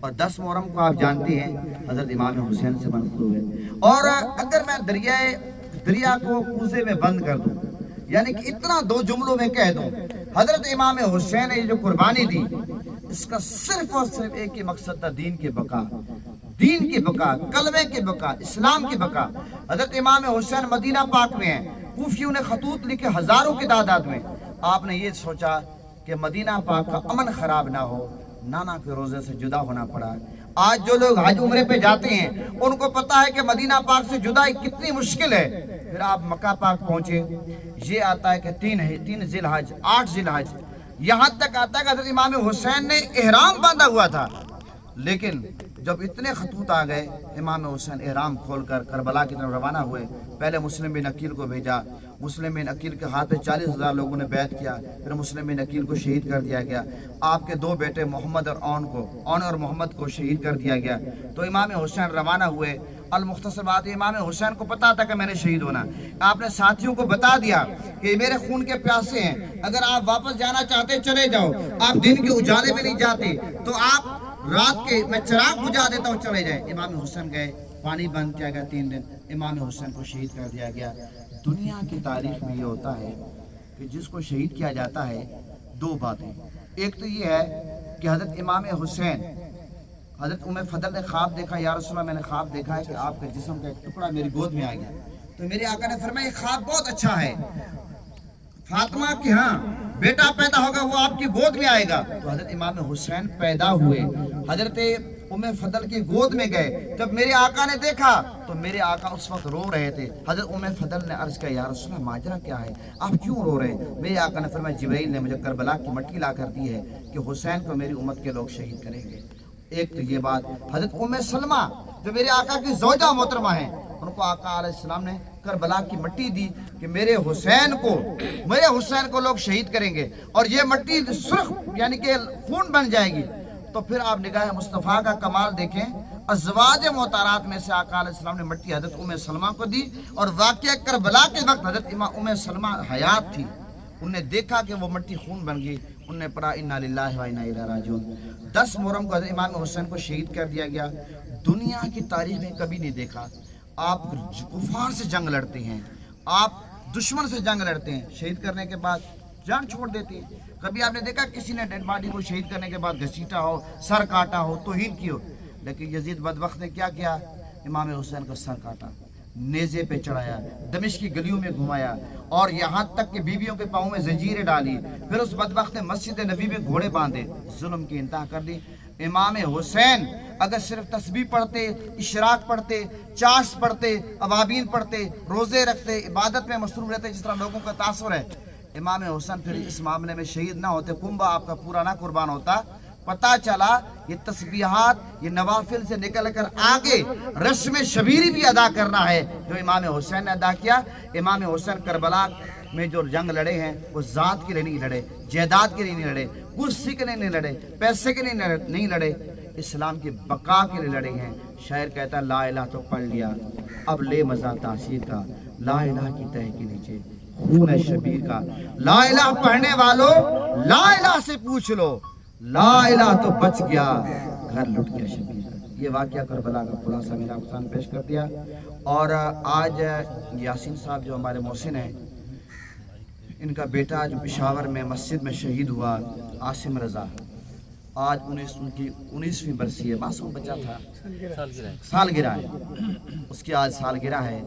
اور 10 محرم کو آپ جانتے ہیں حضرت امام حسین سے منسوب ہے. اور اگر میں دریا کو کوزے میں بند کر دوں، یعنی کہ اتنا 2 جملوں میں کہہ دوں، حضرت امام حسین نے جو قربانی دی اس کا صرف اور صرف ایک ہی مقصد تھا، دین کی بقا، دین کی بقا، کلمے کی بقا، اسلام کی بقا. حضرت امام حسین مدینہ پاک میں ہیں، کوفیوں نے خطوط لکھے ہزاروں کی تعداد میں. آپ نے یہ سوچا کہ مدینہ پاک کا امن خراب نہ ہو، نانا کے روزے سے جدا ہونا پڑا. آج جو لوگ حج عمرے پہ جاتے ہیں ان کو پتا ہے کہ مدینہ پاک سے جدائی کتنی مشکل ہے. پھر آپ مکہ پاک پہنچے، یہ آتا ہے کہ 3 ذی الحج، 8 ذی الحج، یہاں تک آتا ہے کہ حضرت امام حسین نے احرام باندھا ہوا تھا. لیکن جب اتنے خطوط آ گئے، امام حسین احرام کھول کر کربلا کی طرف روانہ ہوئے. پہلے مسلم بن عقیل کو بھیجا، مسلم بن عقیل کے ہاتھ میں 40,000 لوگوں نے بیعت کیا. پھر مسلم بن عقیل کو شہید کر دیا گیا. آپ کے 2 بیٹے محمد اور اون اور محمد کو شہید کر دیا گیا. تو امام حسین روانہ ہوئے. المختصر بات، امام حسین کو پتا تھا کہ میں نے شہید ہونا. آپ نے ساتھیوں کو بتا دیا کہ میرے خون کے پیاسے ہیں، اگر آپ واپس جانا چاہتے چلے جاؤ، آپ دن کے اجالے میں نہیں جاتے تو آپ رات کے میں چراغ بجھا دیتا ہوں، چلے جائیں. امام حسین گئے، پانی بند کیا گیا 3 دن، امام حسین کو شہید کر دیا گیا. دنیا کی تاریخ میں یہ ہوتا ہے کہ جس کو شہید کیا جاتا ہے 2 باتیں. ایک تو یہ ہے کہ حضرت امام حسین، حضرت ام فضل نے خواب دیکھا، یا رسول اللہ میں نے خواب دیکھا ہے کہ آپ کے جسم کا ایک ٹکڑا میری گود میں آ گیا. تو میرے آقا نے فرمایا یہ خواب بہت اچھا ہے، فاطمہ کی ہاں بیٹا پیدا ہوگا وہ آپ کی گود میں آئے گا. تو حضرت امام حسین پیدا ہوئے، حضرت ام فضل کی گود میں گئے. جب میرے آقا نے دیکھا تو میرے آقا اس وقت رو رہے تھے. حضرت ام فضل نے عرض کیا یا رسول اللہ ماجرا کیا ہے، آپ کیوں رو رہے ہیں؟ میرے آقا نے فرمایا جبرائیل نے مجھے کربلا کی مٹی لا کر دی ہے کہ حسین کو میری امت کے لوگ شہید کریں گے. ایک تو یہ بات. حضرت ام سلمہ جو میرے آقا کی زوجہ محترمہ ہیں، ان کو آقا علیہ السلام نے کربلا کی مٹی دی کہ میرے حسین کو لوگ شہید کریں گے اور یہ مٹی سرخ یعنی کہ خون بن جائے گی. تو پھر آپ نگاہ مصطفیٰ کا کمال دیکھیں، ازواج محترمات میں سے آقا علیہ السلام نے مٹی حضرت ام سلمہ کو دی. اور واقعہ کربلا کے وقت حضرت ام سلمہ حیات تھی، انہوں نے دیکھا کہ وہ مٹی خون بن گئی. انہوں نے پڑھا انا للہ و انا الیہ راجعون. 10 محرم کو حضرت امام حسین کو شہید کر دیا گیا. دنیا کی تاریخ میں کبھی نہیں دیکھا. آپ کفار سے جنگ لڑتے ہیں، آپ دشمن سے جنگ لڑتے ہیں، شہید کرنے کے بعد جان چھوڑ دیتے ہیں. کبھی آپ نے دیکھا کسی نے ڈیڈ باڈی کو شہید کرنے کے بعد گھسیٹا ہو، سر کاٹا ہو، توہین کی ہو؟ لیکن یزید بدبخت نے کیا کیا؟ امام حسین کا سر کاٹا، نیزے پہ چڑھایا، دمشق کی گلیوں میں گھمایا اور یہاں تک کہ بیویوں کے پاؤں میں زنجیریں ڈالی. پھر اس بدبخت نے مسجد نبی میں گھوڑے باندھے، ظلم کی انتہا کر دی. امام حسین اگر صرف تسبیح پڑھتے، اشراق پڑھتے، چاش پڑھتے، ابابین پڑھتے، روزے رکھتے، عبادت میں مصروف رہتے جس طرح لوگوں کا تاثر ہے، امام حسین پھر اس معاملے میں شہید نہ ہوتے، کنبہ آپ کا پورا نہ قربان ہوتا. پتہ چلا یہ تسبیحات، یہ نوافل سے نکل کر آگے رسم شبیری بھی ادا کرنا ہے جو امام حسین نے ادا کیا. امام حسین کربلا میں جو جنگ لڑے ہیں وہ ذات کے لیے نہیں لڑے، جائیداد کے لیے نہیں لڑے، کرسی کے لیے نہیں لڑے، پیسے کے لیے نہیں لڑے، اسلام کی بقا کے لیے لڑے ہیں. شاعر کہتا ہے لا الہ تو پڑھ لیا اب لے مزہ تاثیر کا، لا الہ کی تہ کے نیچے خون ہے شبیر کا. لا الہ پڑھنے والوں لا الہ سے پوچھ لو، لا الہ تو بچ گیا گھر لٹ گیا شبیر کا. یہ واقعہ کربلا کا خلاصہ میرا حسین پیش کر دیا. اور آج یاسین صاحب جو ہمارے محسن ہیں، ان کا بیٹا جو پشاور میں مسجد میں شہید ہوا، عاصم رضا، آج ان کی 19ویں برسی ہے. معصوم بچہ تھا، سالگرہ ہے اس کی، آج سالگرہ ہے.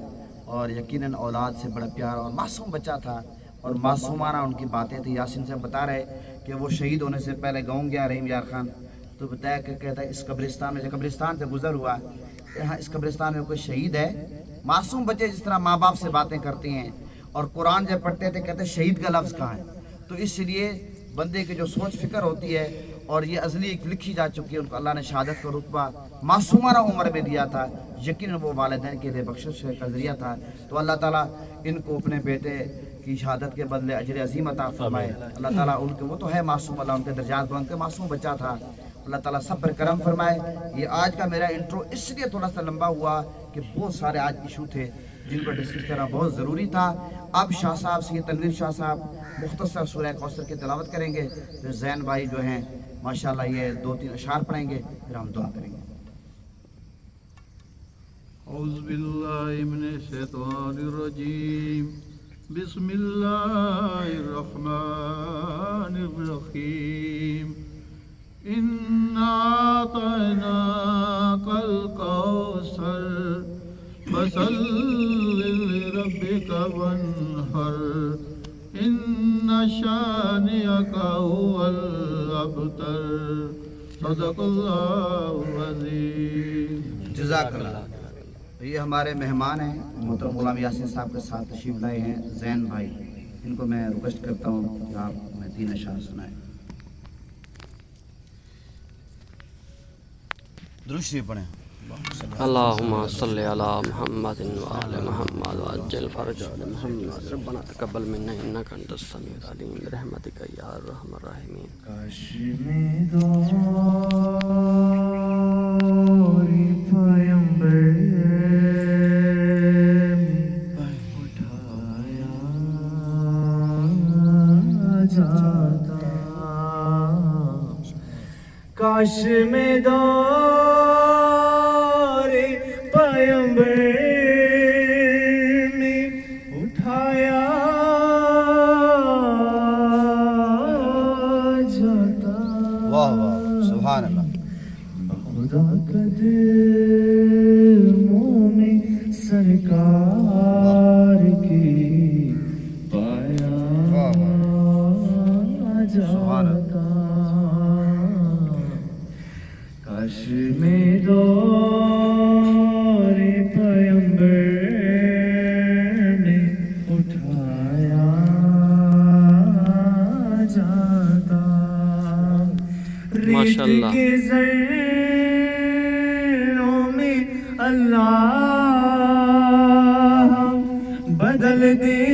اور یقیناً اولاد سے بڑا پیار، اور معصوم بچہ تھا اور معصومانہ ان کی باتیں تھیں. یاسین سے بتا رہے کہ وہ شہید ہونے سے پہلے گاؤں گیا رحیم یار خان، تو بتایا کہ کہتا ہے اس قبرستان میں، قبرستان سے گزر ہوا، یہاں اس قبرستان میں کوئی شہید ہے. معصوم بچے جس طرح ماں باپ سے باتیں کرتے ہیں، اور قرآن جب پڑھتے تھے کہتے ہیں شہید کا لفظ کہاں ہے. تو اس لیے بندے کی جو سوچ فکر ہوتی ہے، اور یہ ازلی لکھی جا چکی ہے، ان کو اللہ نے شہادت کا رتبہ معصومانہ عمر میں دیا تھا. یقیناً وہ والدین کے لیے بخشش کا ذریعہ تھا. تو اللہ تعالیٰ ان کو اپنے بیٹے کی شہادت کے بدلے اجر عظیم عطا فرمائے. اللہ تعالیٰ ان کے، وہ تو ہے معصوم، اللہ ان کے درجات بلند کے، معصوم بچہ تھا. اللہ تعالیٰ سب پر کرم فرمائے. یہ آج کا میرا انٹرو اس لیے تھوڑا سا لمبا ہوا کہ بہت سارے آج ایشو تھے جن پر ڈسکس کرنا بہت ضروری تھا. اب شاہ صاحب سے، تنویر شاہ صاحب مختصر سورہ کوثر کی تلاوت کریں گے. پھر زین بھائی جو ہیں ماشاءاللہ یہ 2-3 اشعار پڑھیں گے پھر ہم دعا کریں گے. اعوذ باللہ من الشیطان الرجیم بسم اللہ الرحمن الرحیم اِنَّا أَعْطَيْنَاكَ الْكَوْثَرَ فَصَلِّ لِرَبِّكَ وَانْحَرْ إِنَّ شَانِئَكَ هُوَ الْأَبْتَرُ صدق اللہ العظیم. جزاک اللہ. یہ ہمارے مہمان ہیں محترم غلام یاسین صاحب کے ساتھ تشریف لائے ہیں زین بھائی. ان کو میں ریکویسٹ کرتا ہوں کہ آپ میں 3 اشعار سنائیں. درود شریف پڑھیں. اللهم صل على محمد وعلى محمد وعجل فرجهم محمد ربنا تقبل منا انك انت السميع العليم برحمتك يا ارحم الراحمين. کاش میں دوری پیمبر اٹھایا جاتا کاش میں پیمبر میں اٹھایا جاتا. واہ واہ سبحان اللہ. خدا قدموں میں سرکار کی پایا جاتا. کاش میں ماشاءاللہ کے ذروں میں اللہ بدل دیتا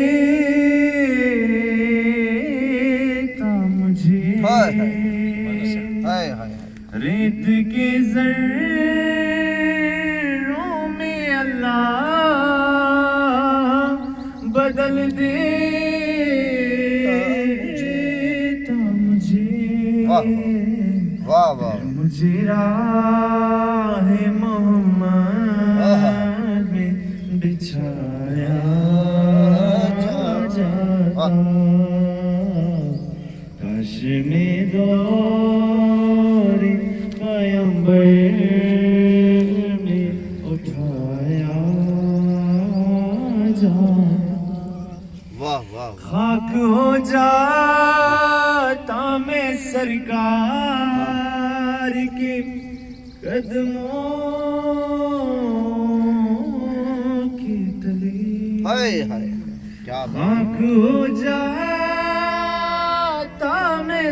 مجھے. ریت کے ذروں میں اللہ بدل دیتا مجھے. واہ واہ. مجھے راہ محمد میں بچھایا جاتا. کاش میں دوری پیمبر میں اٹھایا جاتا. واہ واہ. خاک ہو جاتا میں سرکار کے قدموں کے تلے. ہائے ہائے کیا بات. خاک ہو جاتا میں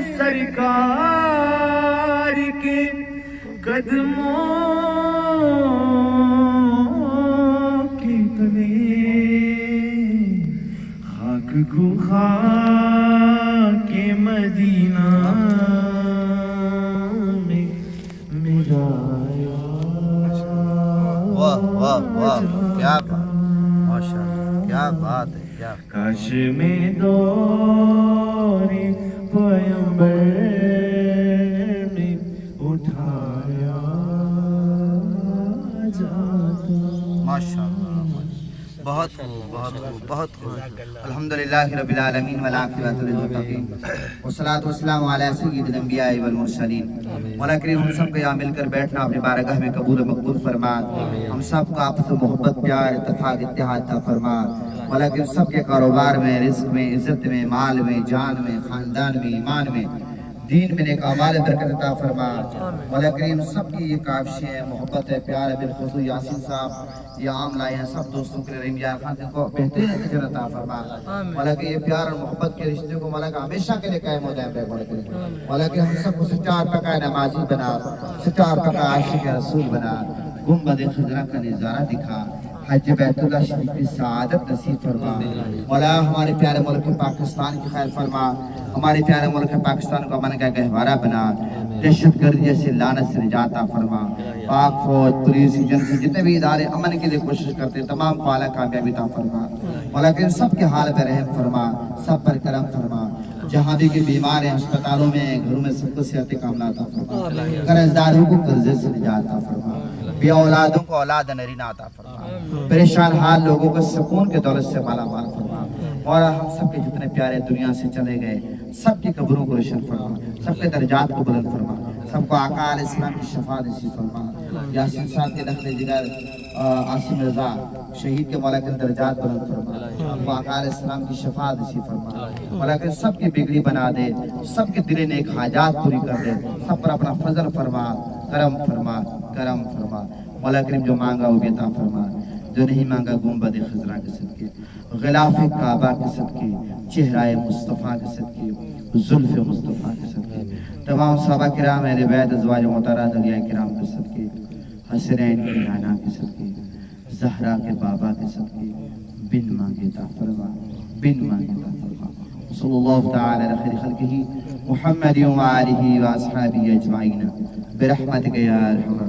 سرکار کے قدموں کے تلے. خاک کو خاک مدینہ میں ملایا. واہ واہ واہ کیا بات. ماشاءاللہ کیا بات ہے. کیا کاش میں دوری پیمبر میں اٹھایا جاتا. ماشاءاللہ. بہت خوب بہت خوب بہت خوب. الحمدللہ رب العالمین والعاقبۃ للمتقین والصلاۃ والسلام علی سید الانبیاء والمرسلین. مولا کریم ہم سب کو یہاں مل کر بیٹھنا اپنی بارگاہ میں قبول و مقبول فرما. ہم سب کو آپس میں محبت پیار اتفاق اتحاد عطا فرما. مولا کریم سب کے کاروبار میں رزق میں عزت میں مال میں جان میں خاندان میں ایمان میں دین میں نیک اعمال برکت عطا فرما. مولا کریم سب کی یہ کاوشیں ہیں محبت ہے پیار ہے. بالخصوص یاسین صاحب یہ عام لائے ہیں سب دوستوں کے لیے رحیم یار خان کو بہترین اجر عطا فرما. مولا کہ یہ پیار اور محبت کے رشتے کو مولا کا ہمیشہ کے لیے قائم ہو جائے. مولا کہ ہم سب کو سچا اور پکا نمازی بنا سچا اور پکا عاشق رسول بنا. گنبد خضرا کا نظارہ دکھا. حج بیت اللہ شریف کی سعادت نصیب فرما. مولا ہمارے پیارے ملک پاکستان کی خیر فرما. ہمارے پیارے ملک پاکستان کو امن کا گہوارہ بنا. دہشت گردی جیسے لعنت سے نجات عطا فرما. پاک فوج پولیس ایجنسی جتنے بھی ادارے امن کے لیے کوشش کرتے ہیں تمام کو اعلیٰ کامیابی عطا فرما. مولا کہ سب کے حال پہ رحم فرما سب پر کرم فرما. جہاں بھی کہ بیمار ہیں ہسپتالوں میں گھروں میں سب کو صحت کاملہ عطا فرما قرض داروں کو قرضے سے نجات عطا فرما بے اولادوں کو اولاد نرینہ عطا فرما پریشان حال لوگوں کو سکون کے دولت سے مالا مال فرما اور ہم سب کے جتنے پیارے دنیا سے چلے گئے سب کی قبروں کو روشن فرما سب کے درجات کو بلند فرما سب کو آقا علیہ السلام کی شفاعت نصیب فرما یاسین صاحب کے نقل جگر عاصم رضا شہید کے مولا کے درجات بلند فرما وہ آقا علیہ السلام کی شفاعت نصیب فرما مولا کے سب کی بگڑی بنا دے سب کے دل نیک حاجات پوری کر دے سب پر اپنا فضل فرما کرم فرما کرم فرما مولا کریم جو مانگا وہ بھی عطا فرما جو نہیں مانگا گنبد خضرا کے صدقے غلاف کعبہ کے صدقے چہرہ مصطفیٰ کے صدقے زلف مصطفیٰ کے صدقے تمام صحابہ کرام اہل بیت ازواج محترمات اولیاء کرام کے صدقے حسنین کی نانا کے صدقے زہرا کے بابا کے صدقے بن مانگے عطا فرما بن مانگے عطا فرما صلی اللہ تعالی علی خیر خلقہ محمد و آلہ و اصحابہ اجمعین برحمتک یا ارحم